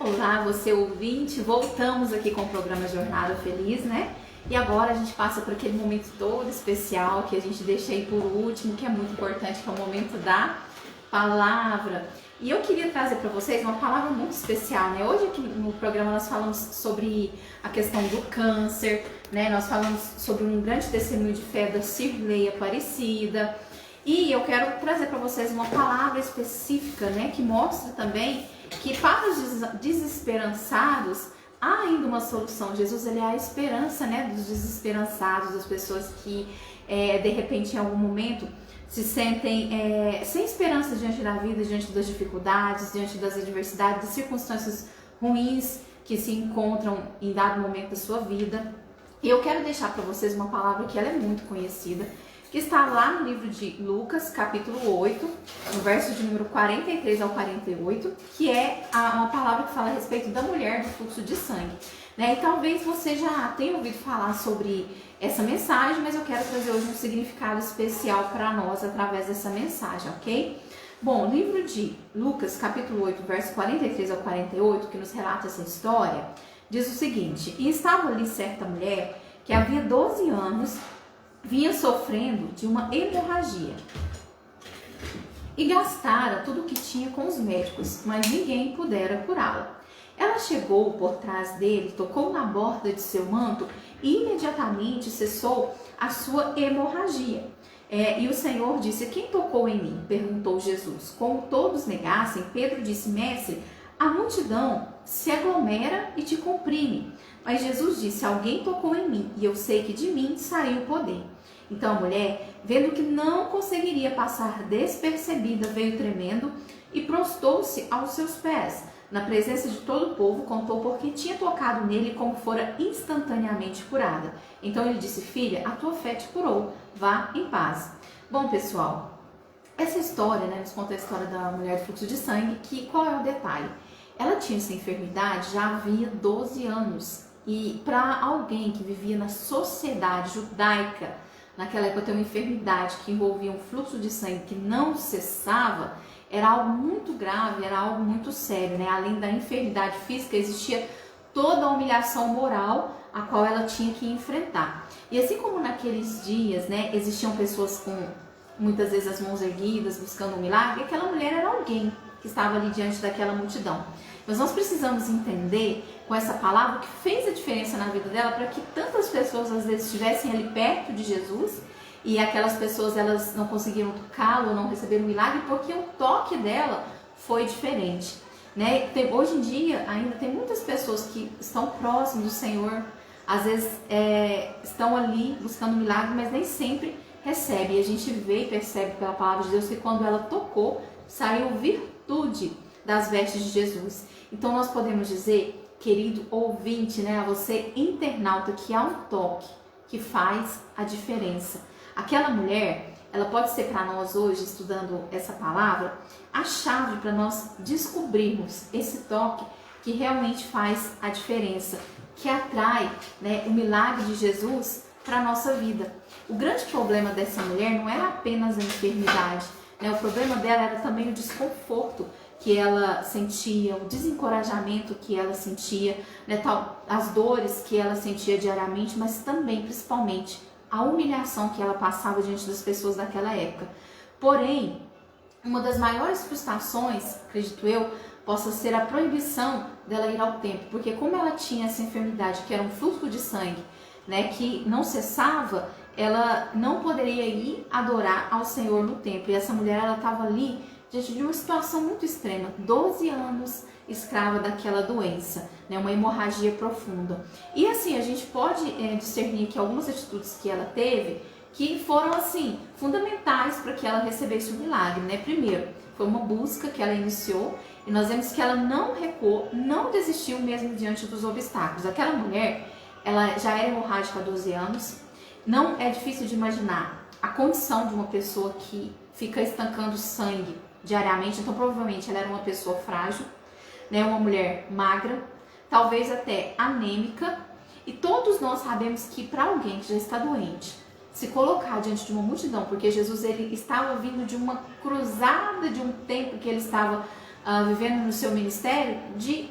Olá, você ouvinte, voltamos aqui com o programa Jornada Feliz, né? E agora a gente passa por aquele momento todo especial que a gente deixa aí por último, que é muito importante, que é o momento da palavra. E eu queria trazer para vocês uma palavra muito especial, né? Hoje aqui no programa nós falamos sobre a questão do câncer, né? Nós falamos sobre um grande testemunho de fé da Cirlei Aparecida. E eu quero trazer para vocês uma palavra específica, né? Que mostra também que para os desesperançados há ainda uma solução. Jesus, ele é a esperança, né, dos desesperançados, das pessoas que de repente em algum momento se sentem sem esperança diante da vida, diante das dificuldades, diante das adversidades, das circunstâncias ruins que se encontram em dado momento da sua vida. E eu quero deixar para vocês uma palavra que ela é muito conhecida, que está lá no livro de Lucas, capítulo 8, no verso de número 43 ao 48, que é uma palavra que fala a respeito da mulher do fluxo de sangue. Né? E talvez você já tenha ouvido falar sobre essa mensagem, mas eu quero trazer hoje um significado especial para nós através dessa mensagem, ok? Bom, o livro de Lucas, capítulo 8, verso 43 ao 48, que nos relata essa história, diz o seguinte: E estava ali certa mulher que havia 12 anos vinha sofrendo de uma hemorragia e gastara tudo o que tinha com os médicos, mas ninguém pudera curá-la. Ela chegou por trás dele, tocou na borda de seu manto e imediatamente cessou a sua hemorragia. E o Senhor disse: Quem tocou em mim? Perguntou Jesus. Como todos negassem, Pedro disse: Mestre, a multidão se aglomera e te comprime. Mas Jesus disse: Alguém tocou em mim, e eu sei que de mim saiu o poder. Então a mulher, vendo que não conseguiria passar despercebida, veio tremendo e prostou-se aos seus pés. Na presença de todo o povo, contou porque tinha tocado nele e como fora instantaneamente curada. Então ele disse: Filha, a tua fé te curou, vá em paz. Bom, pessoal, essa história, né, nos conta a história da mulher do fluxo de sangue, que qual é o detalhe? Ela tinha essa enfermidade já havia 12 anos. E para alguém que vivia na sociedade judaica, naquela época, ter uma enfermidade que envolvia um fluxo de sangue que não cessava, era algo muito grave, era algo muito sério, né? Além da enfermidade física, existia toda a humilhação moral a qual ela tinha que enfrentar. E assim como naqueles dias, né, existiam pessoas com muitas vezes as mãos erguidas, buscando um milagre, aquela mulher era alguém que estava ali diante daquela multidão. Mas nós precisamos entender com essa palavra que fez a diferença na vida dela, para que tantas pessoas às vezes estivessem ali perto de Jesus e aquelas pessoas elas não conseguiram tocá-lo, não receberam o milagre, porque o toque dela foi diferente. Né? Hoje em dia ainda tem muitas pessoas que estão próximas do Senhor, às vezes estão ali buscando milagre, mas nem sempre recebem. E a gente vê e percebe pela palavra de Deus que quando ela tocou, saiu virtude das vestes de Jesus. Então nós podemos dizer, querido ouvinte, né, a você internauta, que há um toque que faz a diferença. Aquela mulher, ela pode ser para nós hoje, estudando essa palavra, a chave para nós descobrirmos esse toque que realmente faz a diferença, que atrai, né, o milagre de Jesus para a nossa vida. O grande problema dessa mulher não era apenas a enfermidade, né, o problema dela era também o desconforto que ela sentia, o desencorajamento que ela sentia, né, as dores que ela sentia diariamente, mas também, principalmente, a humilhação que ela passava diante das pessoas daquela época. Porém, uma das maiores frustrações, acredito eu, possa ser a proibição dela ir ao templo, porque como ela tinha essa enfermidade, que era um fluxo de sangue, né, que não cessava, ela não poderia ir adorar ao Senhor no templo. E essa mulher, ela estava ali diante de uma situação muito extrema, 12 anos escrava daquela doença, né, uma hemorragia profunda. E assim, a gente pode discernir que algumas atitudes que ela teve, que foram assim, fundamentais para que ela recebesse o milagre, né? Primeiro, foi uma busca que ela iniciou, e nós vemos que ela não recuou, não desistiu mesmo diante dos obstáculos. Aquela mulher, ela já era hemorrágica há 12 anos, não é difícil de imaginar a condição de uma pessoa que fica estancando sangue diariamente. Então provavelmente ela era uma pessoa frágil, né, uma mulher magra, talvez até anêmica, e todos nós sabemos que para alguém que já está doente, se colocar diante de uma multidão, porque Jesus ele estava vindo de uma cruzada, de um tempo que ele estava vivendo no seu ministério, de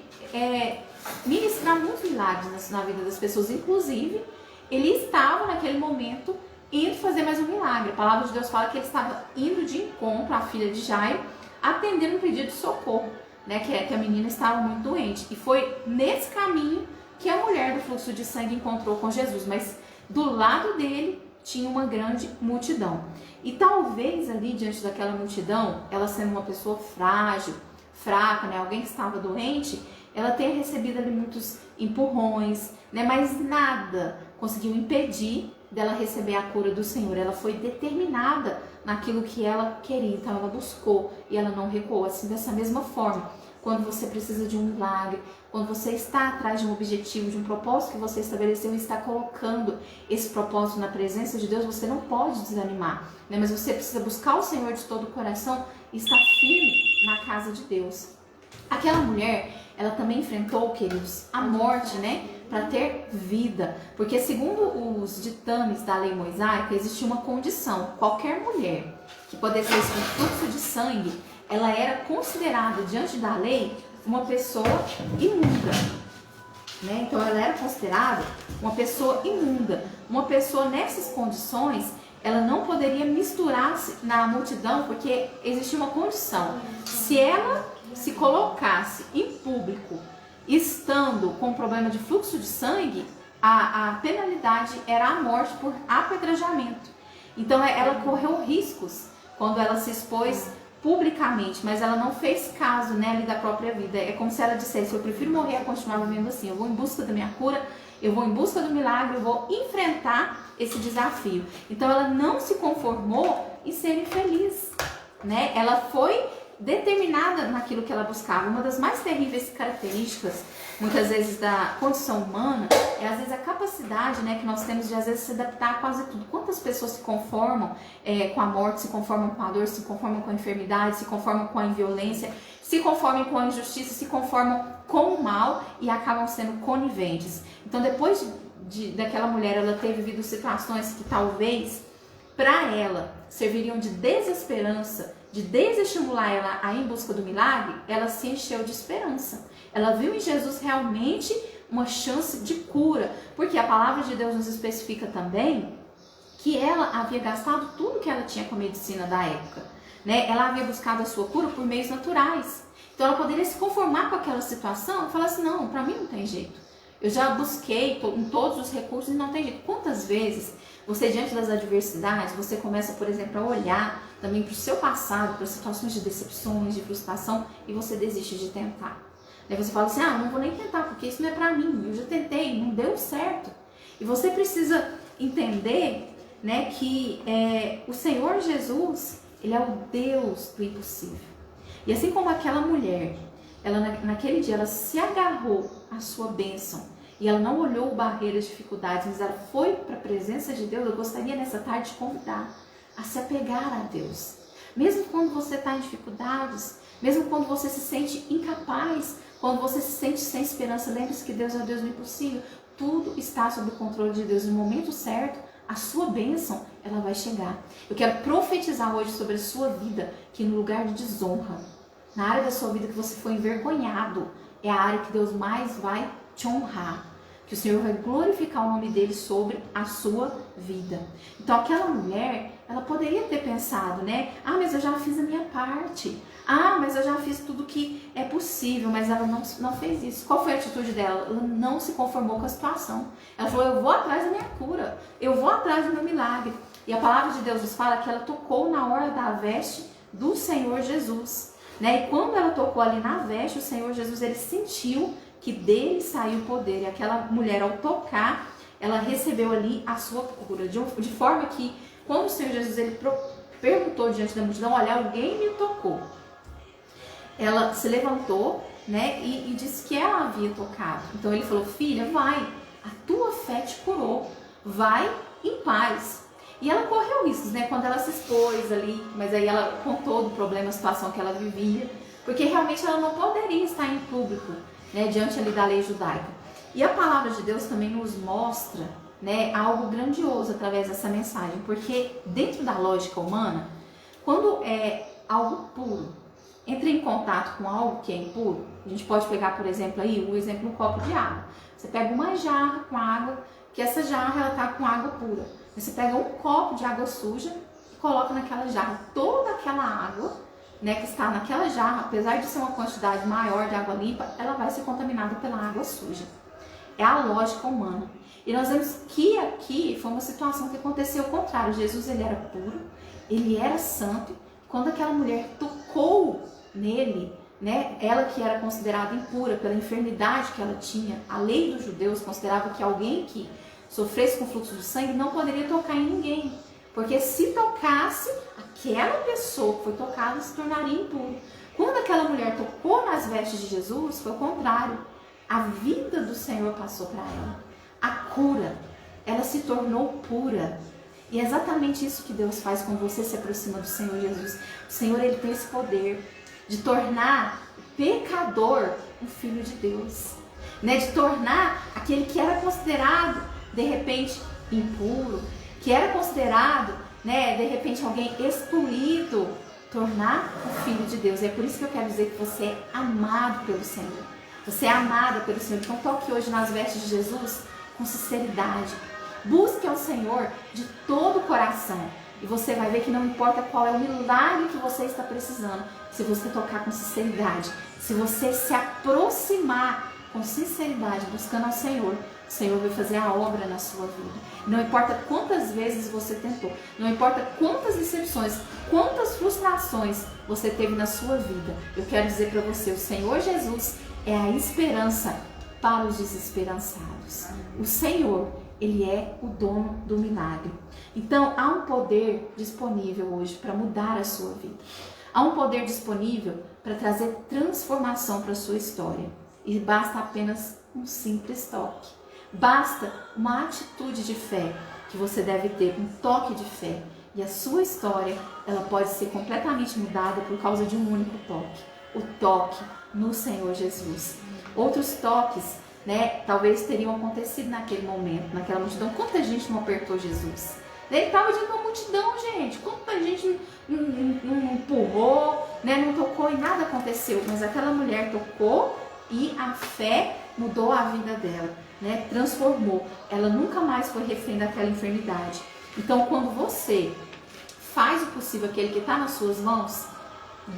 ministrar muitos milagres na vida das pessoas. Inclusive, ele estava naquele momento indo fazer mais um milagre. A palavra de Deus fala que ele estava indo de encontro à filha de Jairo, atendendo um pedido de socorro, né, que a menina estava muito doente. E foi nesse caminho que a mulher do fluxo de sangue encontrou com Jesus, mas do lado dele tinha uma grande multidão. E talvez ali diante daquela multidão, ela sendo uma pessoa frágil, fraca, né, alguém que estava doente, ela tenha recebido ali muitos empurrões, né, mas nada conseguiu impedir dela receber a cura do Senhor. Ela foi determinada naquilo que ela queria, então ela buscou e ela não recuou. Assim, dessa mesma forma, quando você precisa de um milagre, quando você está atrás de um objetivo, de um propósito que você estabeleceu e está colocando esse propósito na presença de Deus, você não pode desanimar, né? Mas você precisa buscar o Senhor de todo o coração e estar firme na casa de Deus. Aquela mulher, ela também enfrentou, queridos, a morte, né? Para ter vida. Porque segundo os ditames da lei mosaica, existia uma condição. Qualquer mulher que pudesse ter um fluxo de sangue, ela era considerada, diante da lei, uma pessoa imunda, né? Então ela era considerada uma pessoa imunda. Uma pessoa nessas condições, ela não poderia misturar-se na multidão, porque existia uma condição. Se ela se colocasse em público, estando com problema de fluxo de sangue, a penalidade era a morte por apedrejamento. Então ela correu riscos quando ela se expôs publicamente, mas ela não fez caso, né, ali da própria vida. É como se ela dissesse: eu prefiro morrer a continuar vivendo assim, eu vou em busca da minha cura, eu vou em busca do milagre, eu vou enfrentar esse desafio. Então ela não se conformou em ser infeliz, né? Ela foi determinada naquilo que ela buscava. Uma das mais terríveis características, muitas vezes, da condição humana é, às vezes, a capacidade, né, que nós temos de, às vezes, se adaptar a quase tudo. Quantas pessoas se conformam com a morte, se conformam com a dor, se conformam com a enfermidade, se conformam com a inviolência, se conformam com a injustiça, se conformam com o mal e acabam sendo coniventes. Então, depois daquela mulher, ela ter vivido situações que talvez para ela serviriam de desesperança, de desestimular ela a ir em busca do milagre, ela se encheu de esperança. Ela viu em Jesus realmente uma chance de cura, porque a palavra de Deus nos especifica também que ela havia gastado tudo que ela tinha com a medicina da época, né? Ela havia buscado a sua cura por meios naturais. Então ela poderia se conformar com aquela situação e falar assim: não, para mim não tem jeito. Eu já busquei em todos os recursos e não tem jeito. Quantas vezes você, diante das adversidades, você começa, por exemplo, a olhar também para o seu passado, para situações de decepções, de frustração, e você desiste de tentar. Aí você fala assim: ah, não vou nem tentar, porque isso não é para mim, eu já tentei, não deu certo. E você precisa entender, né, que o Senhor Jesus, Ele é o Deus do impossível. E assim como aquela mulher, ela naquele dia, ela se agarrou à sua bênção, e ela não olhou barreiras, dificuldades, mas ela foi para a presença de Deus. Eu gostaria nessa tarde de convidar a se apegar a Deus. Mesmo quando você está em dificuldades, mesmo quando você se sente incapaz, quando você se sente sem esperança, lembre-se que Deus é o Deus do impossível. Tudo está sob o controle de Deus. No momento certo, a sua bênção, ela vai chegar. Eu quero profetizar hoje sobre a sua vida, que no lugar de desonra, na área da sua vida que você foi envergonhado, é a área que Deus mais vai te honrar. Que o Senhor vai glorificar o nome dele sobre a sua vida. Então aquela mulher, ela poderia ter pensado, né? Ah, mas eu já fiz a minha parte. Ah, mas eu já fiz tudo que é possível. Mas ela não fez isso. Qual foi a atitude dela? Ela não se conformou com a situação. Ela falou: eu vou atrás da minha cura. Eu vou atrás do meu milagre. E a palavra de Deus nos fala que ela tocou na hora da veste do Senhor Jesus, né? E quando ela tocou ali na veste, o Senhor Jesus, ele sentiu que dele saiu o poder. E aquela mulher, ao tocar, ela recebeu ali a sua cura. De forma que, quando o Senhor Jesus ele perguntou diante da multidão: olha, alguém me tocou. Ela se levantou, né, e disse que ela havia tocado. Então ele falou: filha, vai, a tua fé te curou. Vai em paz. E ela correu riscos, né, quando ela se expôs ali, mas aí ela contou do problema, a situação que ela vivia, porque realmente ela não poderia estar em público, né, diante ali da lei judaica. E a palavra de Deus também nos mostra, né, algo grandioso através dessa mensagem, porque dentro da lógica humana, quando é algo puro entra em contato com algo que é impuro, A gente pode pegar, por exemplo, aí, um exemplo, um copo de água. Você pega uma jarra com água, que essa jarra ela tá com água pura. Você pega um copo de água suja e coloca naquela jarra. Toda aquela água, né, que está naquela jarra, apesar de ser uma quantidade maior de água limpa, ela vai ser contaminada pela água suja. É a lógica humana. E nós vemos que aqui foi uma situação que aconteceu ao contrário. Jesus, ele era puro, ele era santo. Quando aquela mulher tocou nele, né, ela que era considerada impura pela enfermidade que ela tinha, a lei dos judeus considerava que alguém que sofresse com fluxo de sangue não poderia tocar em ninguém, porque se tocasse, aquela pessoa que foi tocada se tornaria impura. Quando aquela mulher tocou nas vestes de Jesus, foi o contrário. A vida do Senhor passou para ela. A cura, ela se tornou pura. E é exatamente isso que Deus faz quando você se aproxima do Senhor Jesus. O Senhor, ele tem esse poder de tornar o pecador um filho de Deus, né? De tornar aquele que era considerado, de repente, impuro, que era considerado, né, de repente, alguém excluído, tornar um filho de Deus. E é por isso que eu quero dizer que você é amado pelo Senhor. Você é amada pelo Senhor. Então toque hoje nas vestes de Jesus com sinceridade. Busque ao Senhor de todo o coração. E você vai ver que não importa qual é o milagre que você está precisando, se você tocar com sinceridade, se você se aproximar com sinceridade, buscando ao Senhor, o Senhor vai fazer a obra na sua vida. Não importa quantas vezes você tentou, não importa quantas decepções, quantas frustrações você teve na sua vida, eu quero dizer para você, o Senhor Jesus é a esperança para os desesperançados. O Senhor, ele é o dono do milagre. Então, há um poder disponível hoje para mudar a sua vida. Há um poder disponível para trazer transformação para a sua história. E basta apenas um simples toque. Basta uma atitude de fé que você deve ter, um toque de fé. E a sua história, ela pode ser completamente mudada por causa de um único toque. O toque no Senhor Jesus. Outros toques, né, talvez teriam acontecido naquele momento, naquela multidão. Quanta gente não apertou Jesus? Ele estava diante de uma multidão, gente. Quanta gente não empurrou, né, não tocou e nada aconteceu. Mas aquela mulher tocou e a fé mudou a vida dela, né, transformou. Ela nunca mais foi refém daquela enfermidade. Então, quando você faz o possível, aquele que está nas suas mãos,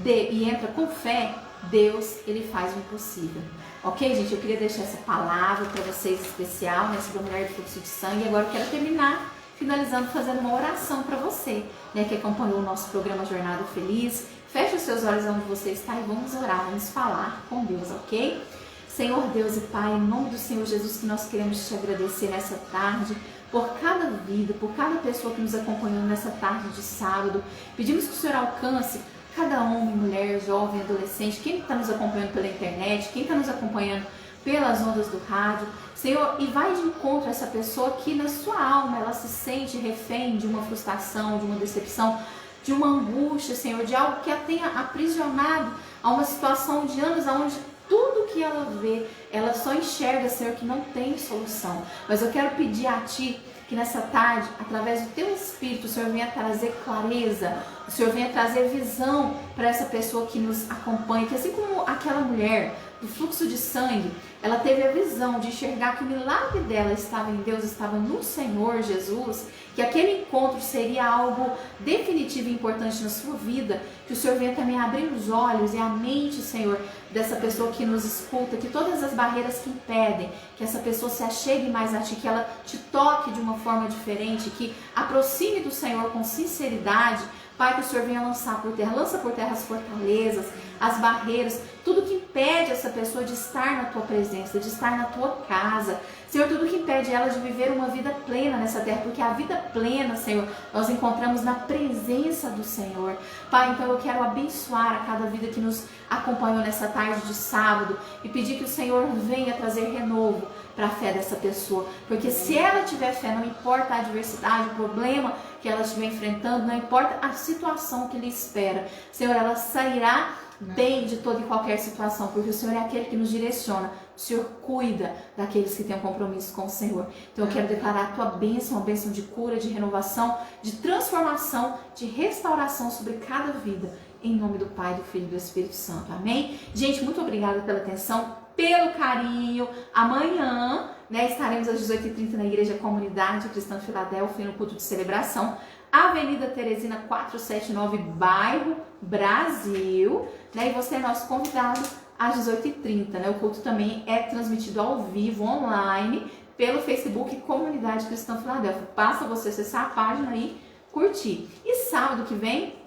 e entra com fé, Deus, ele faz o impossível. Ok, gente? Eu queria deixar essa palavra para vocês especial, né, sobre a mulher de fluxo de sangue. E agora eu quero terminar finalizando fazendo uma oração para você, né, que acompanhou o nosso programa Jornada Feliz. Feche os seus olhos onde você está e vamos orar, vamos falar com Deus, ok? Senhor Deus e Pai, em nome do Senhor Jesus, que nós queremos te agradecer nessa tarde, por cada vida, por cada pessoa que nos acompanhou nessa tarde de sábado. Pedimos que o Senhor alcance cada homem, mulher, jovem, adolescente, quem está nos acompanhando pela internet, quem está nos acompanhando pelas ondas do rádio, Senhor, e vai de encontro a essa pessoa que na sua alma ela se sente refém de uma frustração, de uma decepção, de uma angústia, Senhor, de algo que a tenha aprisionado a uma situação de anos onde tudo que ela vê, ela só enxerga, Senhor, que não tem solução. Mas eu quero pedir a Ti que nessa tarde, através do Teu Espírito, o Senhor venha trazer clareza, o Senhor venha trazer visão para essa pessoa que nos acompanha, que assim como aquela mulher do fluxo de sangue, ela teve a visão de enxergar que o milagre dela estava em Deus, estava no Senhor Jesus, que aquele encontro seria algo definitivo e importante na sua vida, que o Senhor venha também abrir os olhos e a mente, Senhor, dessa pessoa que nos escuta, que todas as barreiras que impedem que essa pessoa se achegue mais a Ti, que ela te toque de uma forma diferente, que aproxime do Senhor com sinceridade. Pai, que o Senhor venha lança por terra as fortalezas, as barreiras, tudo que impede essa pessoa de estar na Tua presença, de estar na Tua casa. Senhor, tudo que impede ela de viver uma vida plena nessa terra, porque a vida plena, Senhor, nós encontramos na presença do Senhor. Pai, então eu quero abençoar a cada vida que nos acompanhou nessa tarde de sábado e pedir que o Senhor venha trazer renovo para a fé dessa pessoa, porque se ela tiver fé, não importa a adversidade, o problema que ela estiver enfrentando, não importa a situação que lhe espera, Senhor, ela sairá bem de toda e qualquer situação, porque o Senhor é aquele que nos direciona, o Senhor cuida daqueles que têm um compromisso com o Senhor. Então eu quero declarar a Tua bênção, uma bênção de cura, de renovação, de transformação, de restauração sobre cada vida, Em nome do Pai, do Filho e do Espírito Santo. Amém? Gente, muito obrigada pela atenção, pelo carinho. Amanhã, né, estaremos às 18h30 na Igreja Comunidade Cristã Filadélfia, no culto de celebração. Avenida Teresina 479, bairro Brasil. Né, e você é nosso convidado às 18h30. Né? O culto também é transmitido ao vivo, online, pelo Facebook Comunidade Cristã Filadélfia. Basta você acessar a página e curtir. E sábado que vem,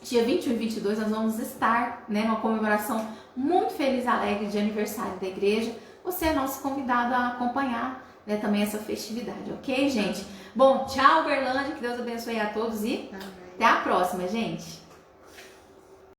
dia 21 e 22, nós vamos estar, né, numa comemoração muito feliz e alegre de aniversário da igreja. Você é nosso convidado a acompanhar, né, também essa festividade, ok, gente? Bom, tchau, Berlândia, que Deus abençoe a todos e até a próxima, gente!